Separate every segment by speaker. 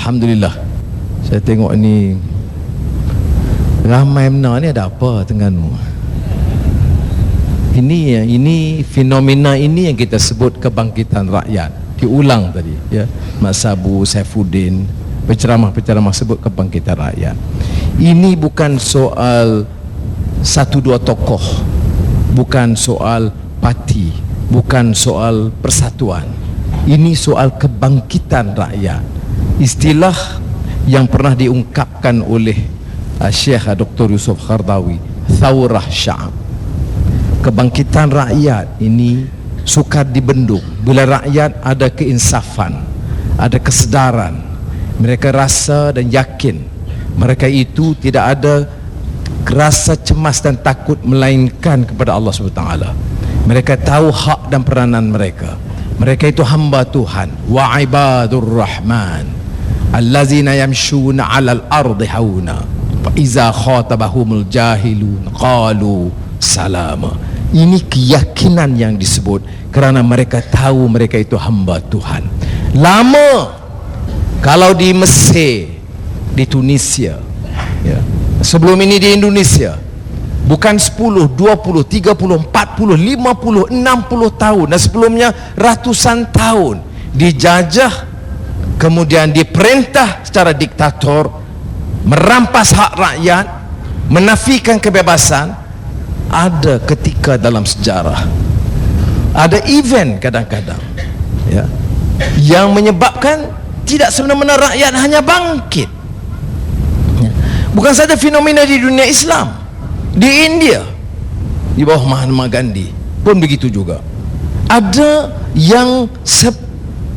Speaker 1: Alhamdulillah, saya tengok ni ramai benar ni. Ada apa Terengganu? Ini fenomena ini yang kita sebut kebangkitan rakyat. Diulang tadi ya, Mak Sabu, Saifuddin, penceramah sebut kebangkitan rakyat. Ini bukan soal satu dua tokoh, bukan soal parti, bukan soal persatuan. Ini soal kebangkitan rakyat. Istilah yang pernah diungkapkan oleh Syekh Dr. Yusuf Qaradawi, Thawrah Sya'ab. Kebangkitan rakyat ini sukar dibendung. Bila rakyat ada keinsafan, ada kesedaran, mereka rasa dan yakin mereka itu tidak ada rasa cemas dan takut melainkan kepada Allah SWT. Mereka tahu hak dan peranan mereka. Mereka itu hamba Tuhan. Wa ibadur rahman allazina yamshuna 'alal ardi hauna fa iza khatabahumul jahilun qalu salama. Ini keyakinan yang disebut kerana mereka tahu mereka itu hamba Tuhan. Lama kalau di Mesir, di Tunisia ya, sebelum ini di Indonesia, bukan 10, 20, 30, 40, 50, 60 tahun, dan sebelumnya ratusan tahun dijajah, kemudian diperintah secara diktator, merampas hak rakyat, menafikan kebebasan. Ada ketika dalam sejarah, ada event kadang-kadang ya, yang menyebabkan tidak sebenar-benar rakyat hanya bangkit. Bukan saja fenomena di dunia Islam, di India di bawah Mahatma Gandhi pun begitu juga. Ada yang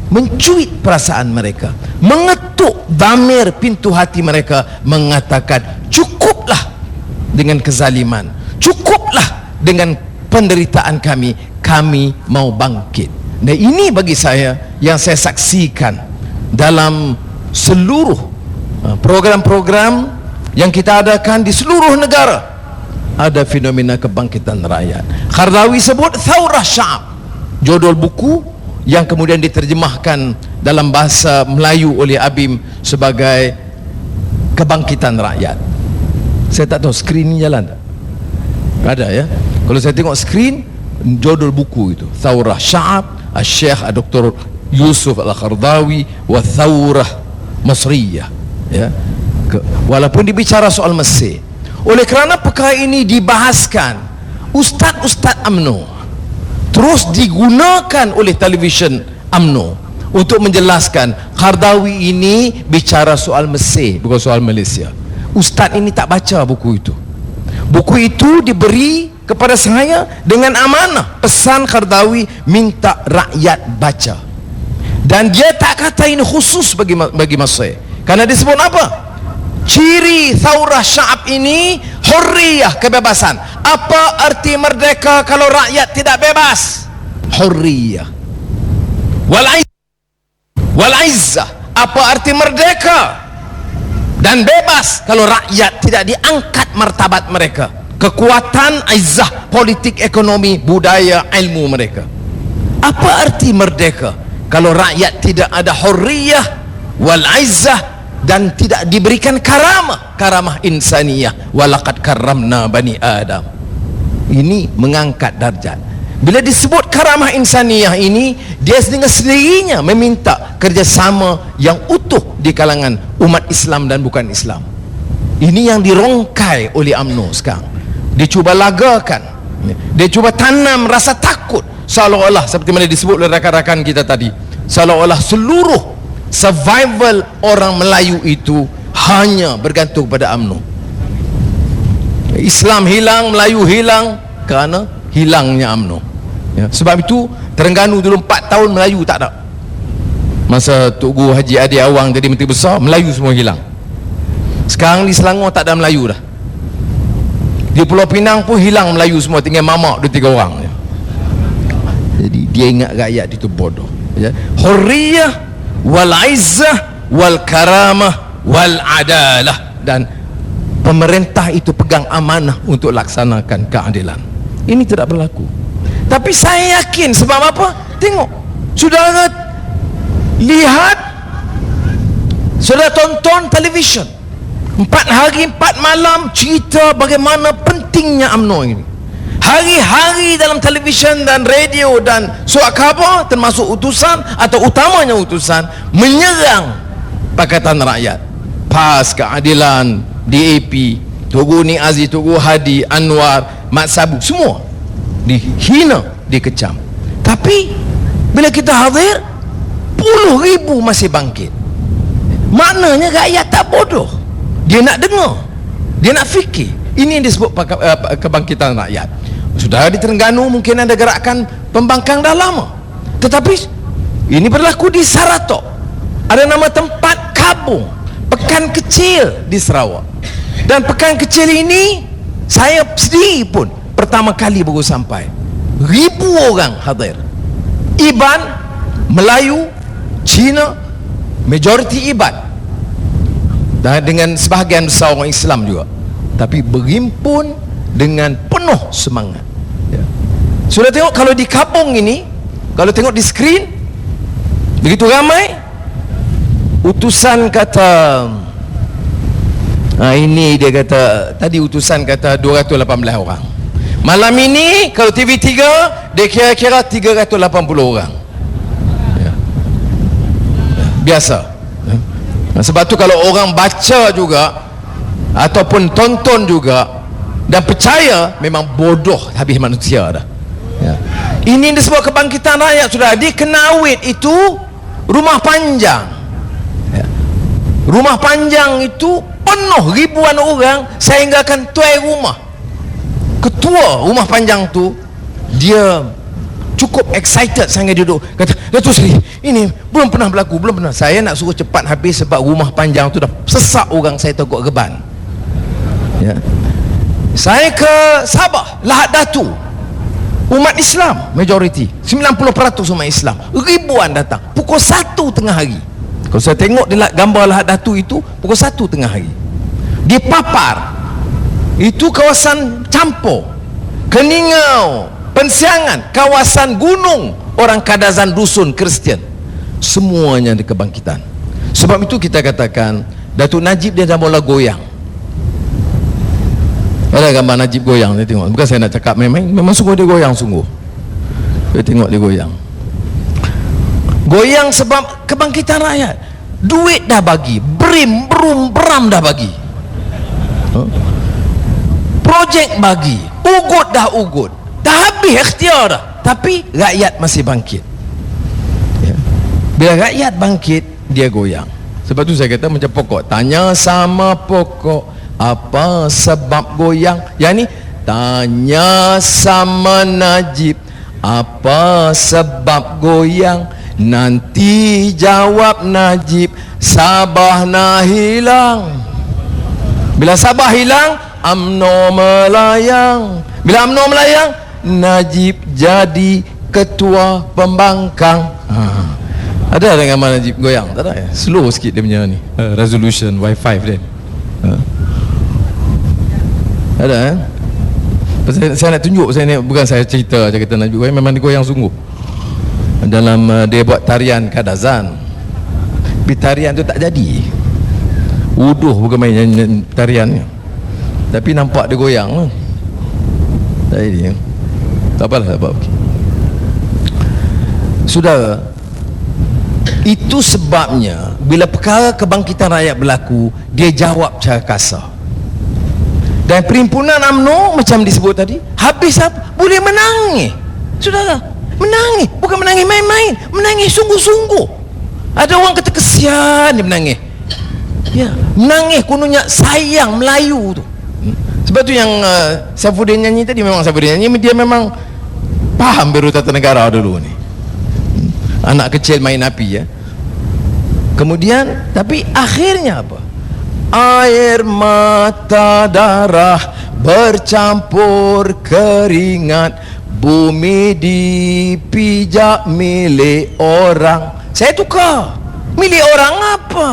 Speaker 1: mencuit perasaan mereka, mengetuk damir pintu hati mereka, mengatakan cukuplah dengan kezaliman, cukuplah dengan penderitaan kami, kami mau bangkit. Dan ini bagi saya yang saya saksikan dalam seluruh program-program yang kita adakan di seluruh negara. Ada fenomena kebangkitan rakyat. Qaradawi sebut Thawrah Sya'ab, judul buku yang kemudian diterjemahkan dalam bahasa Melayu oleh Abim sebagai kebangkitan rakyat. Saya tak tahu skrin ni jalan tak? Ada ya. Kalau saya tengok skrin, judul buku itu Thawrah Sya'ab Syekh Dr. Yusuf Al-Qaradawi wa Thawrah Masriyah ya. Walaupun dibicara soal Mesir, oleh kerana perkara ini dibahaskan, ustaz-ustaz UMNO terus digunakan oleh televisyen UMNO untuk menjelaskan Qaradawi ini bicara soal Mesir, bukan soal Malaysia. Ustaz ini tak baca buku itu. Buku itu diberi kepada saya dengan amanah. Pesan Qaradawi minta rakyat baca, dan dia tak kata ini khusus bagi Mesir. Karena disebut apa? Ciri Thawrah Sya'ab ini hurriyah, kebebasan. Apa arti merdeka kalau rakyat tidak bebas? Hurriyah. Wal izzah. Apa arti merdeka dan bebas kalau rakyat tidak diangkat martabat mereka, kekuatan, izzah, politik, ekonomi, budaya, ilmu mereka? Apa arti merdeka kalau rakyat tidak ada hurriyah wal izzah dan tidak diberikan karamah insaniyah? Walaqad karramna bani Adam. Ini mengangkat darjat. Bila disebut karamah insaniyah ini, dia dengan sendirinya meminta kerjasama yang utuh di kalangan umat Islam dan bukan Islam. Ini yang dirongkai oleh UMNO sekarang. Dia cuba lagakan, dia cuba tanam rasa takut, seolah-olah seperti mana disebut oleh rakan-rakan kita tadi, seolah-olah seluruh survival orang Melayu itu hanya bergantung pada UMNO. Islam hilang, Melayu hilang kerana hilangnya UMNO ya. Sebab itu Terengganu dulu 4 tahun Melayu tak ada. Masa Tok Guru Haji Adi Awang jadi Menteri Besar, Melayu semua hilang. Sekarang di Selangor tak ada Melayu dah. Di Pulau Pinang pun hilang Melayu semua, tinggal mamak 2-3 orang ya. Jadi dia ingat rakyat itu bodoh ya. Hurriyah wal izzah wal karamah wal adalah, dan pemerintah itu pegang amanah untuk laksanakan keadilan. Ini tidak berlaku. Tapi saya yakin, sebab apa? Tengok, saudara lihat Sudah tonton televisyen 4 hari 4 malam cerita bagaimana pentingnya UMNO ini. Hari-hari dalam televisyen dan radio dan surat khabar, termasuk utusan atau utamanya utusan, menyerang Pakatan Rakyat, PAS, Keadilan, DAP, Tugu Ni Aziz, Tugu Hadi, Anwar, Mat Sabu, semua dihina, dikecam. Tapi bila kita hadir, puluh ribu masih bangkit. Maknanya rakyat tak bodoh, dia nak dengar, dia nak fikir. Ini yang disebut kebangkitan rakyat. Sudah di Terengganu mungkin ada gerakan pembangkang dah lama, tetapi ini berlaku di Saratok. Ada nama tempat Kabung, pekan kecil di Sarawak. Dan pekan kecil ini saya sendiri pun pertama kali baru sampai. Ribu orang hadir, Iban, Melayu, Cina, majoriti Iban, dan dengan sebahagian besar orang Islam juga, tapi berhimpun dengan penuh semangat. Ya. Sudah tengok kalau di Kabung ini, kalau tengok di skrin, begitu ramai. Utusan kata, ini dia kata, tadi utusan kata 218 orang. Malam ini kalau TV3 dia kira-kira 380 orang. Ya. Biasa. Ya. Sebab tu kalau orang baca juga ataupun tonton juga dan percaya, memang bodoh habis manusia dah. Ya. Ini disebut kebangkitan rakyat. Sudah di Kenawit itu rumah panjang. Ya. Rumah panjang itu penuh ribuan orang, sehingga akan tuai rumah. Ketua rumah panjang tu dia cukup excited sangat, duduk kata, Datuk Seri, ini belum pernah berlaku, belum pernah. Saya nak suruh cepat habis sebab rumah panjang tu dah sesak orang, saya takut reban. Ya. Saya ke Sabah, Lahad Datu, umat Islam majoriti, 90% umat Islam, ribuan datang pukul 1 tengah hari. Kalau saya tengok di gambar Lahad Datu itu pukul 1 tengah hari. Di Papar itu kawasan campur, Keningau, Pensiangan, kawasan gunung, orang Kadazan, dusun Kristian, semuanya di kebangkitan. Sebab itu kita katakan Datuk Najib dia dah mula goyang. Ada gambar Najib goyang, saya tengok. Bukan saya nak cakap memang sungguh dia goyang sungguh. Saya tengok dia goyang. Goyang sebab kebangkitan rakyat. Duit dah bagi, beram dah bagi. Projek bagi, ugut dah ugut. Dah habis ikhtiar dah. Tapi rakyat masih bangkit. Ya. Bila rakyat bangkit, dia goyang. Sebab tu saya kata macam pokok. Tanya sama pokok, apa sebab goyang? Yang ni tanya sama Najib, apa sebab goyang? Nanti jawab Najib, Sabah nak hilang. Bila Sabah hilang, UMNO melayang. Bila UMNO melayang, Najib jadi ketua pembangkang. Ada dengan mana Najib goyang? Tak ada ya? Slow sikit dia punya ni, resolution Wi-Fi dia. Ada eh? Saya nak tunjuk, bukan saya cerita Najib goyang, memang dia goyang sungguh. Dalam dia buat tarian Kadazan, tapi tarian tu tak jadi. Wuduh bukan main tariannya, tapi nampak dia goyang. Tak jadi. Tak apalah, tak apa. Saudara, itu sebabnya bila perkara kebangkitan rakyat berlaku, dia jawab cara kasar. Dan perhimpunan UMNO macam disebut tadi, habis apa? Boleh menangis. Saudara, menangis, bukan menangis main-main, menangis sungguh-sungguh. Ada orang kata kesian dia menangis. Ya, menangis kononnya sayang Melayu tu. Sebab tu yang Saifuddin nyanyi tadi, memang Saifuddin nyanyi, dia memang faham Biro Tata Negara dulu ni. Anak kecil main api ya. Kemudian tapi akhirnya apa? Air mata darah bercampur keringat, bumi dipijak milik orang. Saya tukar. Milik orang apa?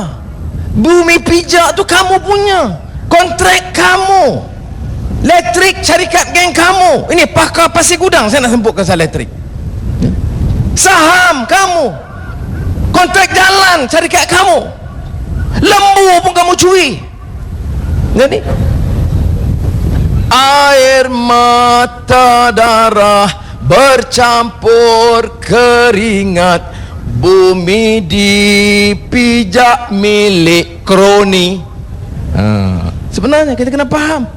Speaker 1: Bumi pijak tu kamu punya, kontrak kamu, elektrik syarikat geng kamu. Ini pakar Pasir Gudang, saya nak semput pasal elektrik. Saham kamu, kontrak jalan syarikat kamu. Lembu pun kamu curi. Jadi air mata darah bercampur keringat, bumi dipijak milik kroni. Sebenarnya kita kena faham.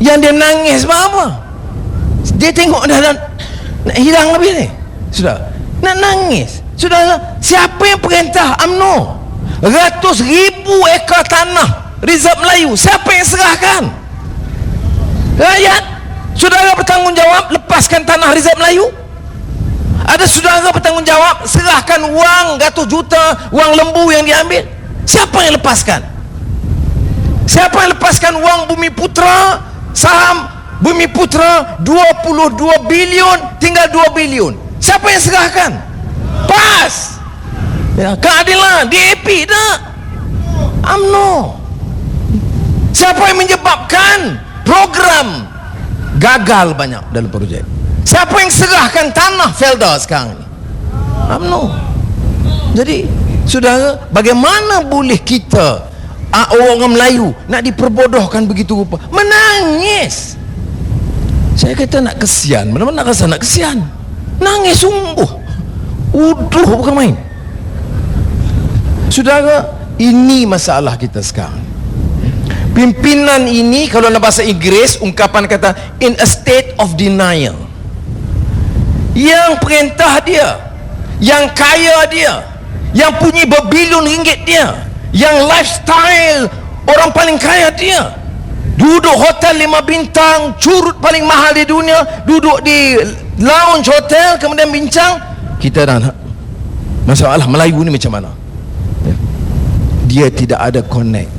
Speaker 1: Yang dia nangis sebab apa? Dia tengok dah nak hilang lebih ni. Sudah nak nangis. Sudah, siapa yang perintah UMNO? Ratus ribu ekar tanah Reserve Melayu, siapa yang serahkan? Rakyat. Saudara bertanggungjawab lepaskan tanah Reserve Melayu? Ada saudara bertanggungjawab serahkan wang ratus juta wang lembu yang diambil? Siapa yang lepaskan? Siapa yang lepaskan wang Bumi Putra, saham Bumi Putra 22 bilion tinggal 2 bilion? Siapa yang serahkan? PAS ya, keadilan, DAP tak? UMNO. Siapa yang menyebabkan program gagal banyak dalam projek? Siapa yang serahkan tanah Felda sekarang ni? UMNO. Jadi saudara, bagaimana boleh kita orang Melayu nak diperbodohkan begitu rupa? Menangis. Saya kata nak kesian, mana-mana nak rasa nak kesian. Nangis sungguh. Uduh bukan main. Saudara, ini masalah kita sekarang. Pimpinan ini, kalau dalam bahasa Inggeris ungkapan kata in a state of denial. Yang perintah dia, yang kaya dia, yang punya berbilion ringgit dia, yang lifestyle orang paling kaya dia, duduk hotel 5 bintang, curut paling mahal di dunia, duduk di lounge hotel, kemudian bincang. Kita dah masalah Melayu ni macam mana? Dia tidak ada connect,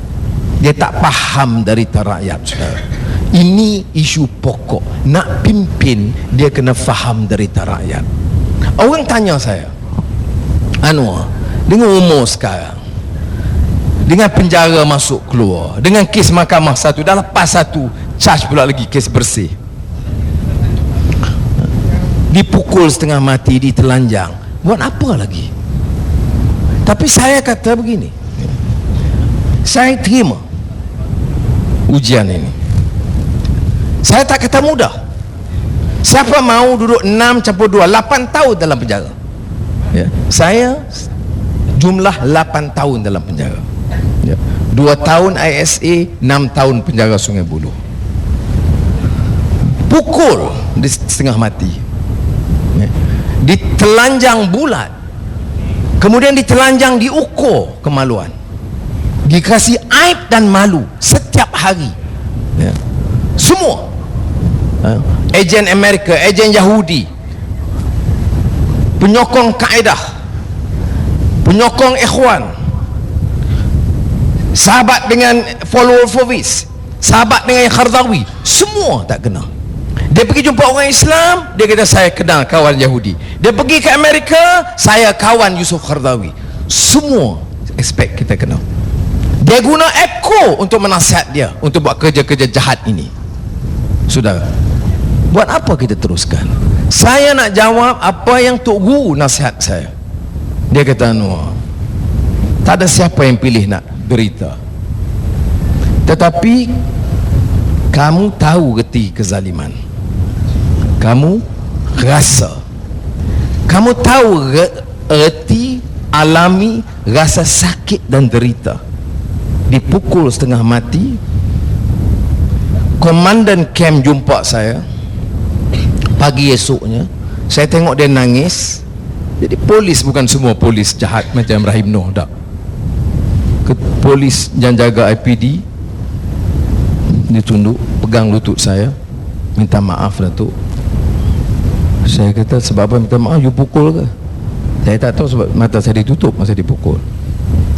Speaker 1: dia tak faham derita rakyat, saudara. Ini isu pokok. Nak pimpin, dia kena faham derita rakyat. Orang tanya saya, Anwar, dengan umur sekarang, dengan penjara masuk keluar, dengan kes mahkamah satu, dah lepas satu, charge pula lagi kes bersih, dipukul setengah mati, ditelanjang, buat apa lagi? Tapi saya kata begini, saya terima ujian ini. Saya tak kata mudah. Siapa mau duduk 6 campur 2, 8 tahun dalam penjara ya. Saya jumlah 8 tahun dalam penjara ya. 2 tahun ISA, 6 tahun penjara Sungai Buloh. Pukul di setengah mati ya. Ditelanjang bulat, kemudian ditelanjang, diukur kemaluan, dikasih aib dan malu setiap hari ya. Semua ejen Amerika, ejen Yahudi, penyokong Kaedah, penyokong Ikhwan, sahabat dengan follower Fawis, sahabat dengan Khardawi, semua tak kenal. Dia pergi jumpa orang Islam, dia kata saya kenal kawan Yahudi. Dia pergi ke Amerika, saya kawan Yusuf Khardawi. Semua aspek kita kenal. Dia guna echo untuk menasihat dia untuk buat kerja-kerja jahat ini. Saudara, buat apa kita teruskan? Saya nak jawab apa yang Tok Guru nasihat saya. Dia kata, Anwar, tak ada siapa yang pilih nak derita, tetapi kamu tahu reti kezaliman, kamu rasa, kamu tahu reti alami rasa sakit dan derita. Dipukul setengah mati. Komandan camp jumpa saya pagi esoknya, saya tengok dia nangis. Jadi polis bukan semua polis jahat macam Rahim Noh, tak. Polis yang jaga IPD, dia tunduk, pegang lutut saya, minta maaf Datuk. Saya kata, sebab apa minta maaf? You pukul ke? Saya tak tahu, sebab mata saya ditutup masa dipukul.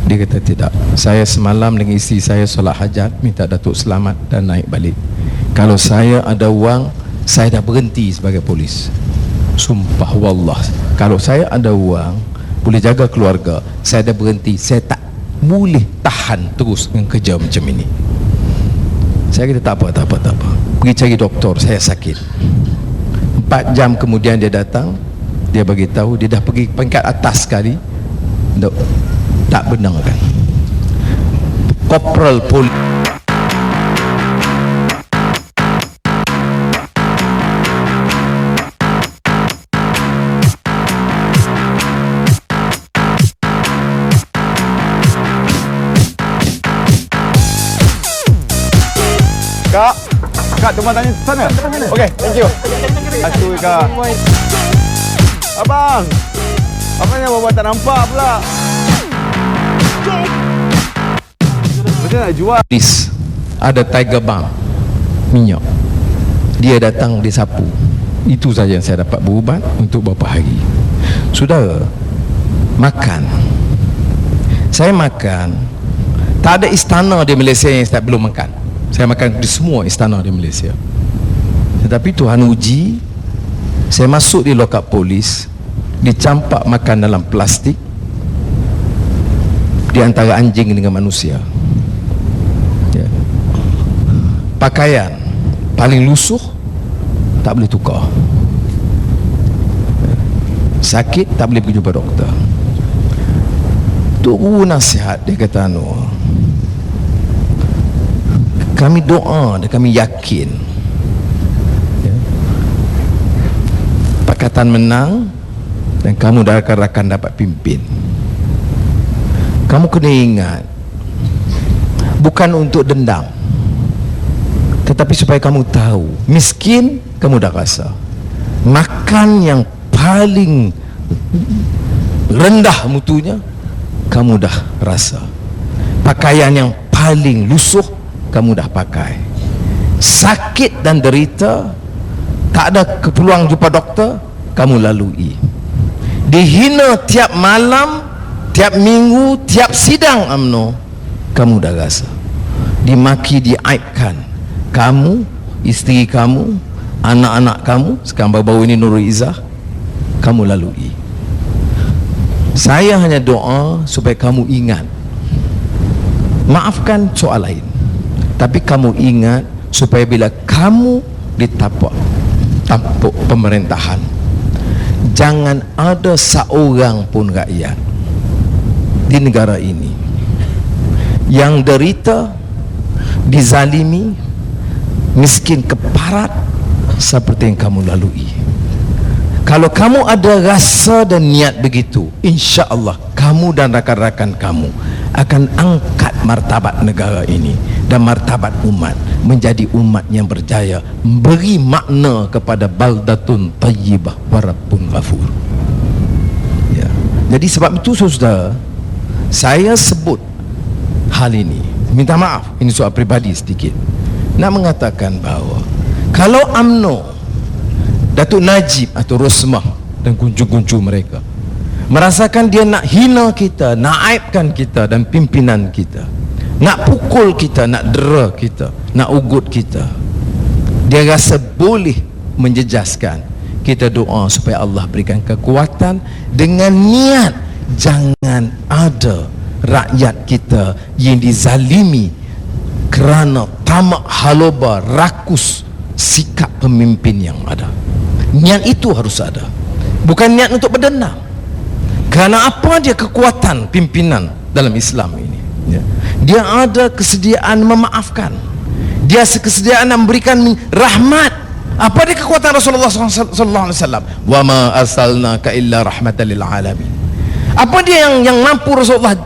Speaker 1: Dia kata, tidak, saya semalam dengan isteri saya solat hajat, minta Datuk selamat dan naik balik. Kalau saya ada wang, saya dah berhenti sebagai polis. Sumpah wallah, kalau saya ada wang, boleh jaga keluarga, saya dah berhenti. Saya tak boleh tahan terus dengan kerja macam ini. Saya kata, tak apa, pergi cari doktor, saya sakit. 4 jam kemudian dia datang, dia bagi tahu dia dah pergi peringkat atas sekali, tak benarkan. Kopral Polis.
Speaker 2: Kak, cuma tanya sana. Okey, thank you. Aduh, Kak. Abang. Abangnya bawa tak nampak pula. Macam nak jual?
Speaker 1: Polis ada Tiger Balm minyak, dia datang, dia sapu. Itu saja yang saya dapat berubat untuk beberapa hari. Saudara, makan, saya makan, tak ada istana di Malaysia yang saya belum makan. Saya makan di semua istana di Malaysia. Tetapi Tuhan uji, saya masuk di lokap polis, dicampak makan dalam plastik di antara anjing dengan manusia. Ya. Pakaian paling lusuh, tak boleh tukar. Sakit, tak boleh pergi jumpa doktor. Tok Guru nasihat, dia kata kami doa dan kami yakin, ya, Pakatan menang dan kamu rakan-rakan dapat pimpin. Kamu kena ingat, bukan untuk dendam, tetapi supaya kamu tahu, miskin kamu dah rasa, makan yang paling rendah mutunya kamu dah rasa, pakaian yang paling lusuh kamu dah pakai, sakit dan derita tak ada keperluan jumpa doktor kamu lalui, dihina tiap malam, tiap minggu, tiap sidang UMNO kamu dah rasa, dimaki, diaibkan, kamu, isteri kamu, anak-anak kamu, sekarang baru-baru ini Nurul Izzah, kamu lalui. Saya hanya doa supaya kamu ingat, maafkan soal lain, tapi kamu ingat supaya bila kamu ditampuk pemerintahan, jangan ada seorang pun rakyat di negara ini yang derita, dizalimi, miskin keparat seperti yang kamu lalui. Kalau kamu ada rasa dan niat begitu, insya Allah kamu dan rakan-rakan kamu akan angkat martabat negara ini dan martabat umat menjadi umat yang berjaya, beri makna kepada baldatun tayyibah wa rabbun ghafur. Ya. Jadi sebab itu saudara, saya sebut hal ini, minta maaf, ini soal pribadi sedikit, nak mengatakan bahawa kalau UMNO, Datuk Najib atau Rosmah dan kuncu-kuncu mereka merasakan dia nak hina kita, nak aibkan kita dan pimpinan kita, nak pukul kita, nak dera kita, nak ugut kita, dia rasa boleh menjejaskan, kita doa supaya Allah berikan kekuatan dengan niat jangan ada rakyat kita yang dizalimi kerana tamak haloba, rakus sikap pemimpin yang ada. Niat itu harus ada, bukan niat untuk berdendam. Kerana apa dia kekuatan pimpinan dalam Islam ini, ya. Dia ada kesediaan memaafkan, dia kesediaan memberikan rahmat. Apa dia kekuatan Rasulullah SAW? Wa ma arsalnaka illa rahmatan lil alamin. Apa dia yang mampu Rasulullah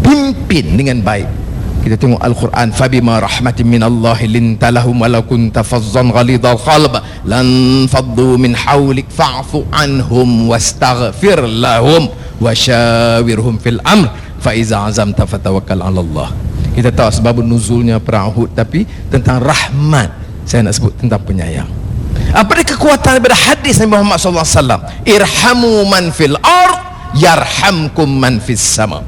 Speaker 1: pimpin dengan baik? Kita tengok Al-Quran, fabima rahmatin minallahi lintalahum walau kunta fazzan ghalidhal qalb lan faddu min hawlik fa'fu anhum wastaghfir lahum wasyawirhum fil amr fa iza azamta fatawakkal 'ala Allah. Kita tahu sebab nuzulnya perang Uhud, tapi tentang rahmat saya nak sebut tentang penyayang. Apa dia kekuatan daripada hadis Nabi Muhammad sallallahu alaihi wasallam, irhamu man fil ard yarhamkum man fis sama.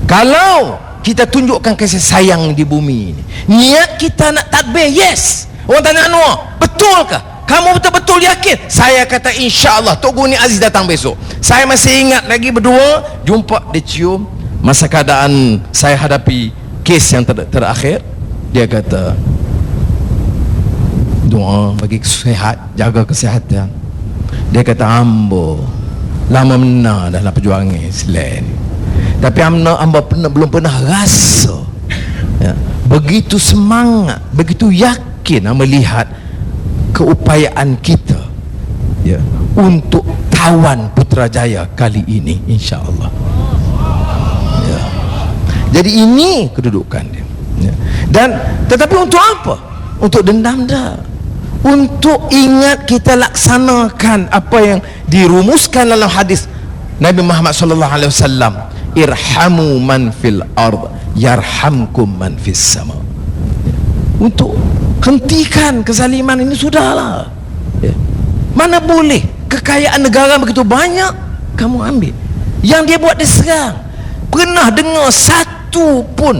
Speaker 1: Kalau kita tunjukkan kasih sayang di bumi ini, niat kita nak takbir, yes. Orang tanya Anwar, betulkah? Kamu betul-betul yakin? Saya kata insya-Allah Tok Guru Ni Aziz datang besok. Saya masih ingat lagi berdua jumpa, dia cium masa keadaan saya hadapi kes yang terakhir. Dia kata doa bagi sihat, jaga kesihatan. Dia kata ambo lama benar dalam perjuangan Islam. Tapi hamba belum pernah rasa begitu semangat, begitu yakin melihat keupayaan kita untuk tawan Putrajaya kali ini, insya-Allah. Jadi ini kedudukan dia. Dan tetapi untuk apa? Untuk dendam dah. Untuk ingat kita laksanakan apa yang dirumuskan dalam hadis Nabi Muhammad sallallahu alaihi wasallam, irhamu man fil ard yarhamkum man fis sama. Untuk hentikan kezaliman ini sudahlah. Mana boleh kekayaan negara begitu banyak kamu ambil. Yang dia buat diserang. Pernah dengar satu pun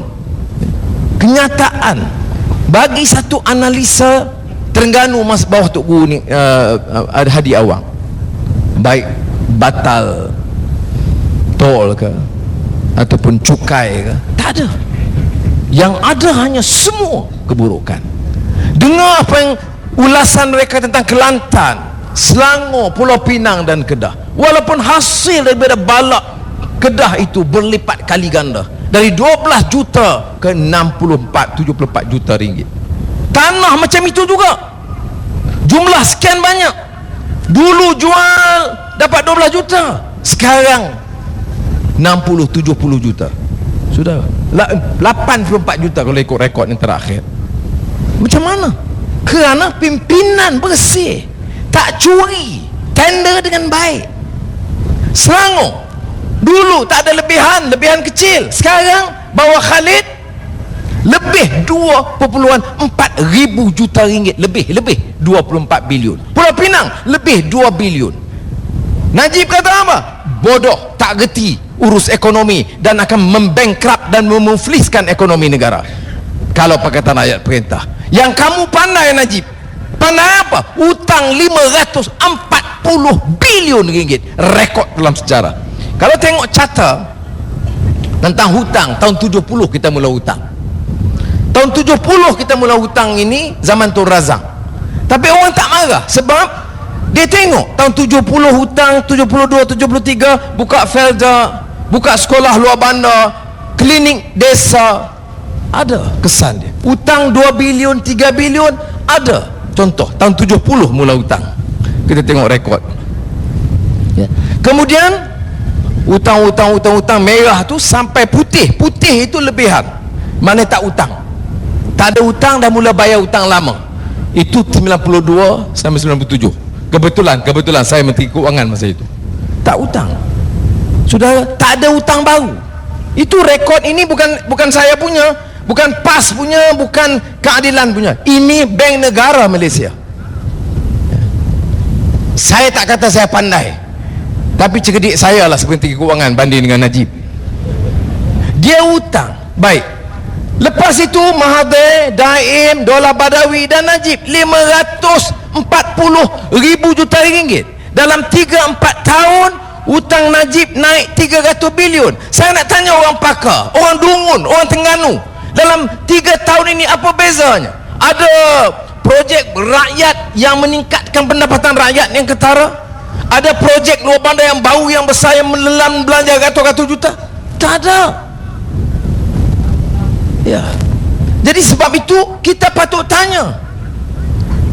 Speaker 1: kenyataan bagi satu analisa Terengganu mas bawah Tok Guru ni Hadi Awang, baik batal tol ke ataupun cukai ke, tak ada. Yang ada hanya semua keburukan. Dengar apa yang ulasan mereka tentang Kelantan, Selangor, Pulau Pinang dan Kedah. Walaupun hasil daripada balak Kedah itu berlipat kali ganda, dari 12 juta ke 74 juta ringgit. Tanah macam itu juga, jumlah sekian banyak. Dulu jual dapat 12 juta, sekarang 60-70 juta. Sudah 84 juta kalau ikut rekod yang terakhir. Macam mana? Kerana pimpinan bersih, tak curi, tender dengan baik. Selangor dulu tak ada lebihan kecil, sekarang bawah Khalid lebih 2.4 ribu juta ringgit, lebih 24 bilion. Pulau Pinang lebih 2 bilion. Najib kata apa? Bodoh, tak gerti urus ekonomi dan akan membangkrut dan memufliskan ekonomi negara kalau Pakatan Rakyat perintah. Yang kamu pandai Najib, pandai apa? Utang 540 bilion ringgit, rekod dalam sejarah. Kalau tengok carta tentang hutang, tahun 70 kita mula hutang. Tahun 70 kita mula hutang ini zaman Tun Razak. Tapi orang tak marah sebab dia tengok tahun 70 hutang, 72, 73 buka Felda, buka sekolah luar bandar, klinik desa, ada kesan dia. Hutang 2 bilion, 3 bilion ada. Contoh tahun 70 mula hutang. Kita tengok rekod. Kemudian hutang merah tu sampai putih itu lebihan. Mana tak hutang? Tak ada hutang, dah mula bayar hutang lama. Itu 92 sampai 97. Kebetulan saya Menteri Keuangan masa itu. Tak hutang. Sudah tak ada hutang baru. Itu rekod ini bukan saya punya, bukan PAS punya, bukan Keadilan punya. Ini Bank Negara Malaysia. Saya tak kata saya pandai, tapi cerdik saya lah Menteri Keuangan banding dengan Najib. Dia hutang. Baik. Lepas itu Mahathir, Daim, Dola Badawi dan Najib 540 ribu juta ringgit. Dalam 3-4 tahun hutang Najib naik 300 bilion. Saya nak tanya orang pakar, orang Dungun, orang Terengganu, dalam 3 tahun ini apa bezanya? Ada projek rakyat yang meningkatkan pendapatan rakyat yang ketara? Ada projek luar bandar yang bau, yang besar, yang menelan belanja ratus-ratus juta? Tak ada. Ya. Jadi sebab itu kita patut tanya,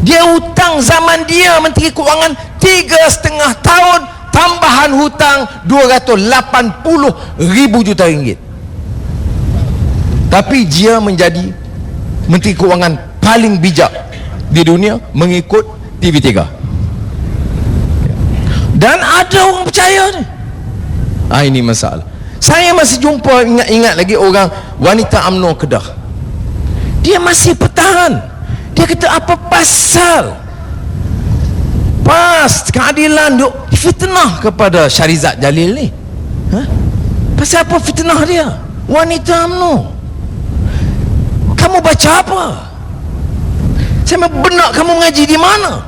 Speaker 1: dia hutang zaman dia Menteri Keuangan 3,5 tahun, tambahan hutang 280 ribu juta ringgit. Tapi dia menjadi Menteri Keuangan paling bijak di dunia mengikut TV3. Dan ada orang percaya ni. Ini masalah. Saya masih jumpa, ingat lagi orang wanita UMNO Kedah. Dia masih bertahan. Dia kata apa pasal PAS Keadilan duk fitnah kepada Syarizat Jalil ni? Pasal apa fitnah dia? Wanita UMNO. Kamu baca apa? Saya benak kamu ngaji di mana?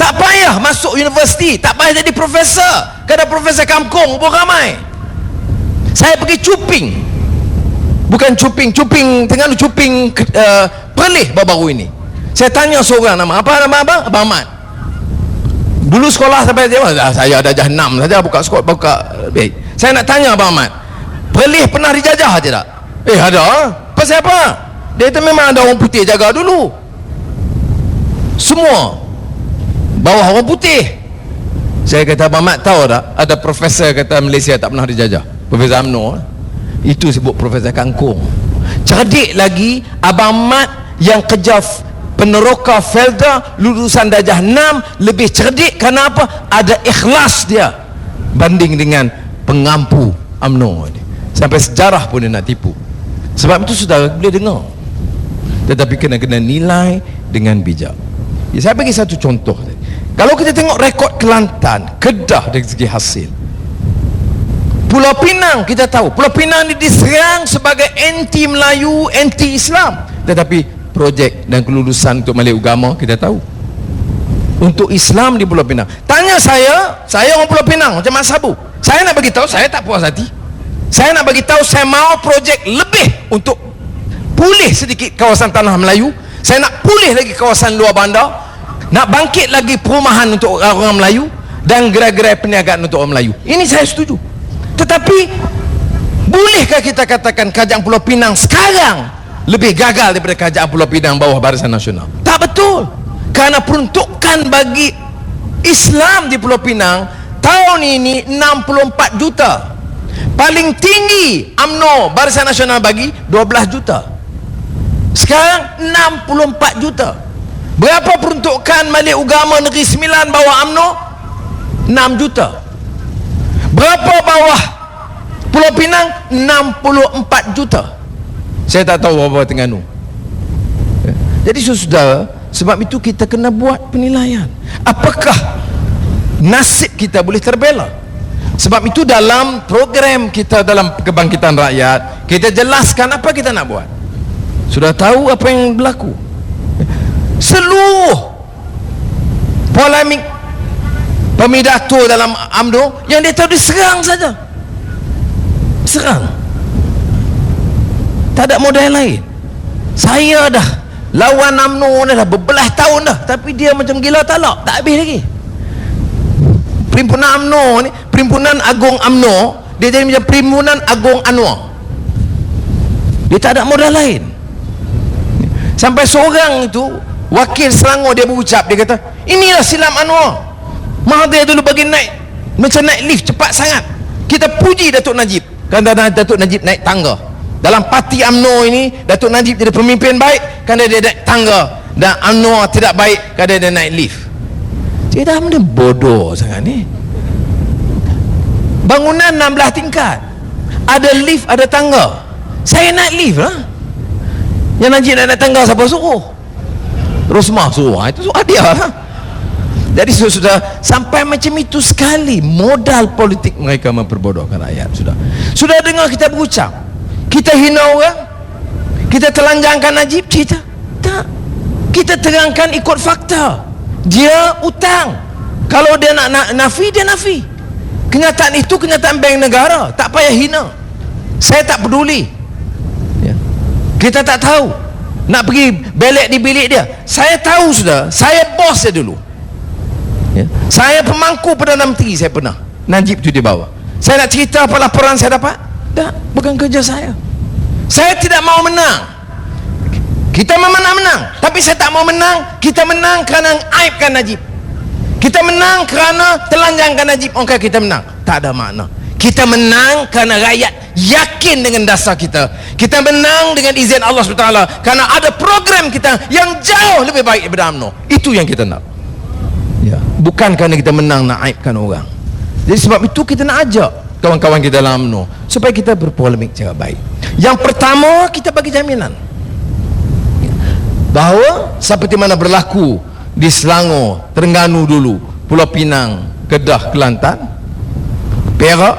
Speaker 1: Tak payah masuk universiti, tak payah jadi profesor. Kada profesor kampung pun ramai. Saya pergi cuping, bukan cuping Terengganu, cuping Perlis baru-baru ini. Saya tanya seorang, nama apa, nama abang? Abang Ahmad. Dulu sekolah sampai dia, saya ada Jahanam saja buka sekolah, buka baik. Saya nak tanya Abang Ahmad, Perlis pernah dijajah tidak? Ada. Pasal apa? Dia kata memang ada orang putih jaga dulu. Semua bawah orang putih. Saya kata, Abang Mat tahu tak, ada profesor kata Malaysia tak pernah dijajah, Profesor UMNO. Itu sebut Profesor Kangkung. Cerdik lagi Abang Mat yang kerja peneroka Felda, lulusan darjah 6, lebih cerdik. Kenapa? Ada ikhlas dia banding dengan pengampu UMNO ni. Sampai sejarah pun dia nak tipu. Sebab itu saudara boleh dengar, tetapi kena nilai dengan bijak. Saya bagi satu contoh. Kalau kita tengok rekod Kelantan, Kedah dari segi hasil, Pulau Pinang, kita tahu Pulau Pinang ni diserang sebagai anti Melayu, anti Islam, tetapi projek dan kelulusan untuk Melayu Agama kita tahu. Untuk Islam di Pulau Pinang, tanya saya orang Pulau Pinang macam Mat Sabu, saya nak bagi tahu saya tak puas hati. Saya nak bagi tahu saya mau projek lebih untuk pulih sedikit kawasan tanah Melayu. Saya nak pulih lagi kawasan luar bandar, nak bangkit lagi perumahan untuk orang Melayu dan gerai-gerai perniagaan untuk orang Melayu. Ini saya setuju. Tetapi bolehkah kita katakan kerajaan Pulau Pinang sekarang lebih gagal daripada kerajaan Pulau Pinang bawah Barisan Nasional? Tak betul. Kerana peruntukan bagi Islam di Pulau Pinang tahun ini 64 juta. Paling tinggi UMNO Barisan Nasional bagi 12 juta. Sekarang 64 juta. Berapa peruntukan Malik Agama Negeri Sembilan bawah UMNO? 6 juta. Berapa bawah Pulau Pinang? 64 juta. Saya tak tahu berapa Terengganu. Jadi saudara, sebab itu kita kena buat penilaian. Apakah nasib kita boleh terbela? Sebab itu dalam program kita dalam Kebangkitan Rakyat, kita jelaskan apa kita nak buat. Sudah tahu apa yang berlaku. Seluruh polemik pemidato dalam UMNO yang dia tahu diserang saja. Serang. Tak ada modal lain. Saya dah lawan UMNO dah berbelah tahun dah, tapi dia macam gila talak, tak habis lagi. Perhimpunan UMNO ni, Perhimpunan Agung UMNO, dia jadi macam Perhimpunan Agung Anwar. Dia tak ada modal lain. Sampai seorang itu wakil Selangor dia berucap, dia kata inilah silam Anwar. Mahathir dulu bagi naik macam naik lift cepat sangat. Kita puji Datuk Najib kerana Datuk Najib naik tangga. Dalam parti UMNO ini Datuk Najib jadi pemimpin baik kerana dia naik tangga, dan UMNO tidak baik kerana dia naik lift. Dia dah benda bodoh sangat ni. Bangunan 16 tingkat, ada lift, ada tangga. Saya naik lift lah. Yang Najib nak naik tangga siapa suruh? Rosmah suruh. Itu suruh dia lah. Jadi sudah sampai macam itu sekali modal politik mereka memperbodohkan rakyat. Sudah dengar kita berucap, kita hina orang, kita telanjangkan Najib, kita tak. Kita terangkan ikut fakta. Dia utang. Kalau dia nak nafi, dia nafi. Kenyataan itu kenyataan bank negara. Tak payah hina. Saya tak peduli. Ya. Kita tak tahu. Nak pergi belek di bilik dia. Saya tahu sudah. Saya bos dia dulu. Ya. Saya pemangku Perdana Menteri, saya pernah. Najib tu dia bawa. Saya nak cerita apa laporan saya dapat? Tak, bukan kerja saya. Saya tidak mau menang. Kita memang nak menang, tapi saya tak mau menang. Kita menang kerana aibkan Najib. Kita menang kerana telanjangkan Najib. Orang kita menang, tak ada makna. Kita menang kerana rakyat yakin dengan dasar kita. Kita menang dengan izin Allah SWT kerana ada program kita yang jauh lebih baik daripada UMNO. Itu yang kita nak. Ya. Bukan kerana kita menang nak aibkan orang. Jadi sebab itu kita nak ajak kawan-kawan kita dalam UMNO supaya kita berpolemik cara baik. Yang pertama, kita bagi jaminan bahawa seperti mana berlaku di Selangor, Terengganu dulu, Pulau Pinang, Kedah, Kelantan, Perak,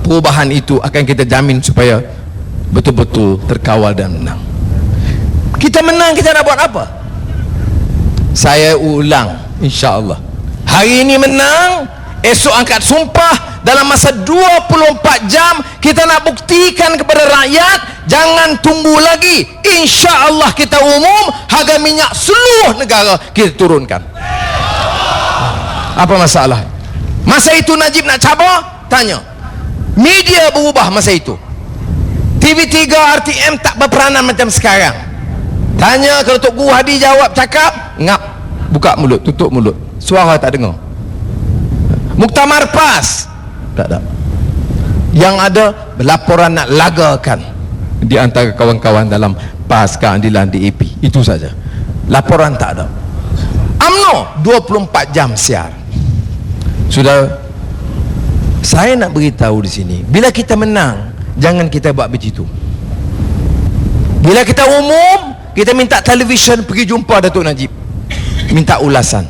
Speaker 1: perubahan itu akan kita jamin supaya betul-betul terkawal dan menang. Kita menang, kita nak buat apa? Saya ulang, insya-Allah. Hari ini menang, esok angkat sumpah. Dalam masa 24 jam kita nak buktikan kepada rakyat, jangan tunggu lagi. Insya-Allah kita umum harga minyak seluruh negara kita turunkan. Apa masalah? Masa itu Najib nak cabar, tanya. Media berubah masa itu. TV3 RTM tak berperanan macam sekarang. Tanya kalau Tok Guru Hadi jawab cakap ngap, buka mulut, tutup mulut, suara tak dengar. Muktamar PAS tak ada. Yang ada laporan nak lagakan di antara kawan-kawan dalam PAS, keadilan, DAP, itu saja. Laporan tak ada. UMNO 24 jam siar. Sudah, saya nak beritahu di sini, bila kita menang jangan kita buat begitu. Bila kita umum, kita minta televisyen pergi jumpa Datuk Najib, minta ulasan.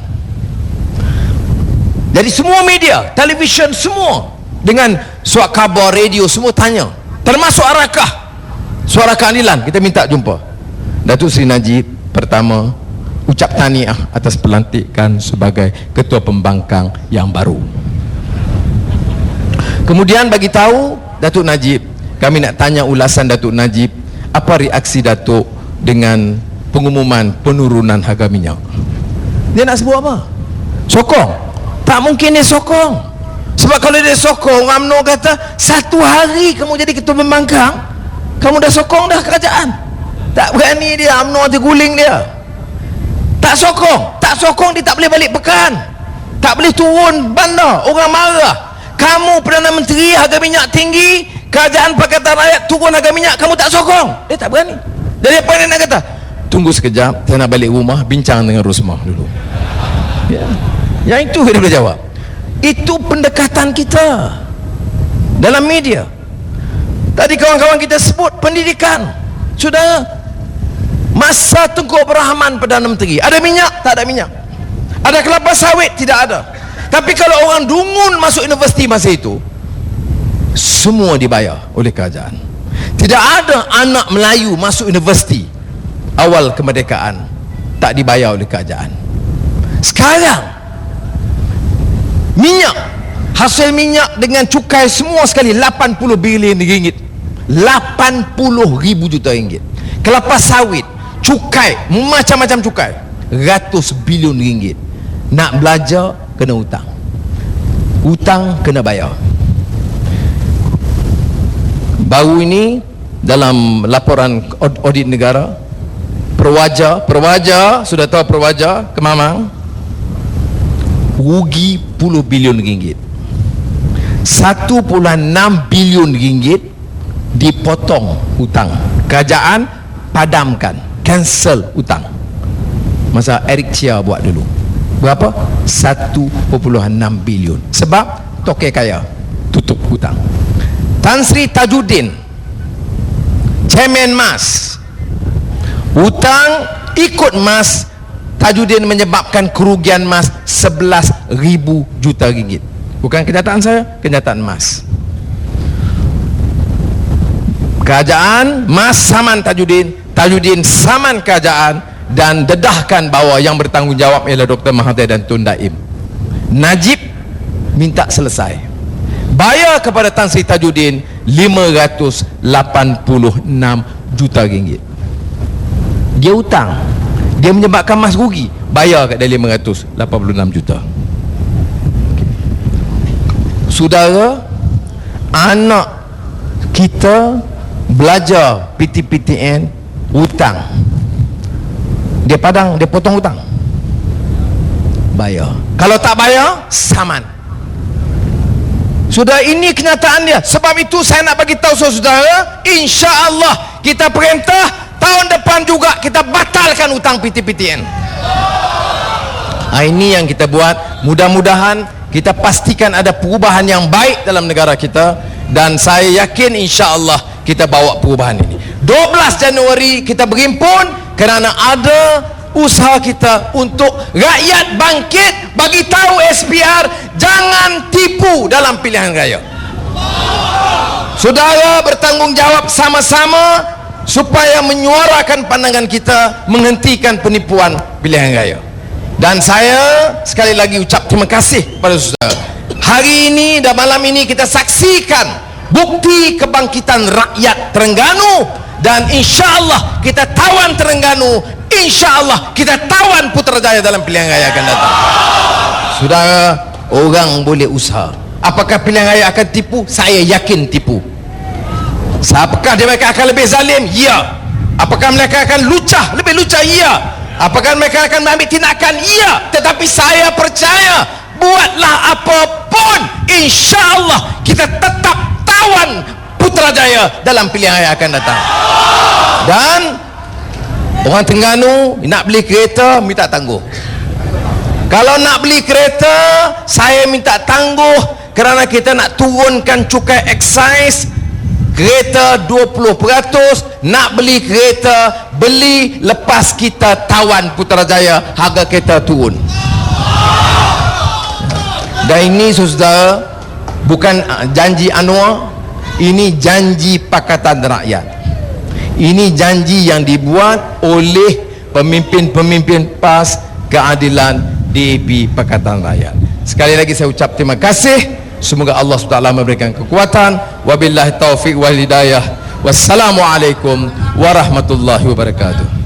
Speaker 1: Jadi semua media, televisyen semua, dengan surat khabar, radio, semua tanya, termasuk Arakah, Suara Keadilan, kita minta jumpa Datuk Seri Najib. Pertama, ucap tahniah atas pelantikan sebagai Ketua Pembangkang yang baru. Kemudian bagi tahu Datuk Najib, kami nak tanya ulasan Datuk Najib, apa reaksi Datuk dengan pengumuman penurunan harga minyak. Dia nak sebut apa? Sokong? Tak mungkin dia sokong. Sebab kalau dia sokong, UMNO kata 1 hari kamu jadi Ketua Pembangkang, kamu dah sokong dah kerajaan. Tak berani dia, UMNO terguling dia. Tak sokong, tak sokong dia tak boleh balik pekan, tak boleh turun bandar, orang marah. Kamu Perdana Menteri, harga minyak tinggi, kerajaan Pakatan Rakyat turun harga minyak, kamu tak sokong. Dia tak berani. Jadi apa dia nak kata? Tunggu sekejap, saya nak balik rumah, bincang dengan Rosmah dulu. Ya. Yang itu dia boleh jawab. Itu pendekatan kita dalam media. Tadi kawan-kawan kita sebut pendidikan. Saudara, masa Tunku Abdul Rahman Perdana Menteri, ada minyak? Tak ada minyak. Ada kelapa sawit? Tidak ada. Tapi kalau orang Dungun masuk universiti masa itu, semua dibayar oleh kerajaan. Tidak ada anak Melayu masuk universiti awal kemerdekaan tak dibayar oleh kerajaan. Sekarang minyak, hasil minyak dengan cukai semua sekali 80 bilion ringgit, 80 ribu juta ringgit. Kelapa sawit, cukai, macam-macam cukai, ratus bilion ringgit. Nak belajar kena hutang, hutang kena bayar. Baru ini dalam laporan audit negara, Perwaja, sudah tahu Perwaja Kemamang rugi puluh bilion ringgit. 1.6 bilion ringgit dipotong hutang. Kerajaan padamkan, cancel hutang. Masa Eric Chia buat dulu. Berapa? 1.6 bilion. Sebab toke kaya tutup hutang. Tan Sri Tajuddin, Chairman MAS, hutang ikut MAS. Tajuddin menyebabkan kerugian MAS 11,000 juta ringgit. Bukan kenyataan saya, kenyataan MAS. Kerajaan MAS saman Tajuddin, Tajuddin saman kerajaan, dan dedahkan bahawa yang bertanggungjawab ialah Dr. Mahathir dan Tun Daim. Najib minta selesai, bayar kepada Tan Sri Tajuddin 586 juta ringgit. Dia hutang, dia menyebabkan MAS rugi, bayar kat dia 586 juta. Saudara, anak kita belajar PTPTN, hutang, dia padang, dia potong hutang, bayar. Kalau tak bayar, saman. Sudah, ini kenyataan dia. Sebab itu saya nak bagi tahu saudara, insya-Allah kita perintah tahun depan juga kita batalkan hutang PTPTN. Ini yang kita buat. Mudah-mudahan kita pastikan ada perubahan yang baik dalam negara kita, dan saya yakin insya-Allah kita bawa perubahan ini. 12 Januari kita berhimpun kerana ada usaha kita untuk rakyat bangkit. Bagi tahu SPR, jangan tipu dalam pilihan raya. Saudara bertanggungjawab sama-sama supaya menyuarakan pandangan kita, menghentikan penipuan pilihan raya. Dan saya sekali lagi ucap terima kasih kepada saudara. Hari ini dan malam ini kita saksikan bukti kebangkitan rakyat Terengganu, dan insya-Allah kita tawan Terengganu, insya-Allah kita tawan Putrajaya dalam pilihan raya akan datang. Saudara, orang boleh usaha. Apakah pilihan raya akan tipu? Saya yakin tipu. Apakah mereka akan lebih zalim? Ya. Apakah mereka akan lucah, lebih lucah? Ya. Apakah mereka akan mengambil tindakan? Ya. Tetapi saya percaya, buatlah apapun, insya-Allah kita tetap tawan Putrajaya dalam pilihan yang akan datang. Dan orang Terengganu nak beli kereta minta tangguh. Kalau nak beli kereta, saya minta tangguh kerana kita nak turunkan cukai excise kereta 20%. Nak beli kereta, beli lepas kita tawan Putrajaya, harga kereta turun. Dan ini saudara, bukan janji Anwar, ini janji Pakatan Rakyat. Ini janji yang dibuat oleh pemimpin-pemimpin PAS Keadilan DAP Pakatan Rakyat. Sekali lagi saya ucap terima kasih. Semoga Allah SWT memberikan kekuatan. Wabillahi taufiq wal hidayah. Wassalamualaikum warahmatullahi wabarakatuh.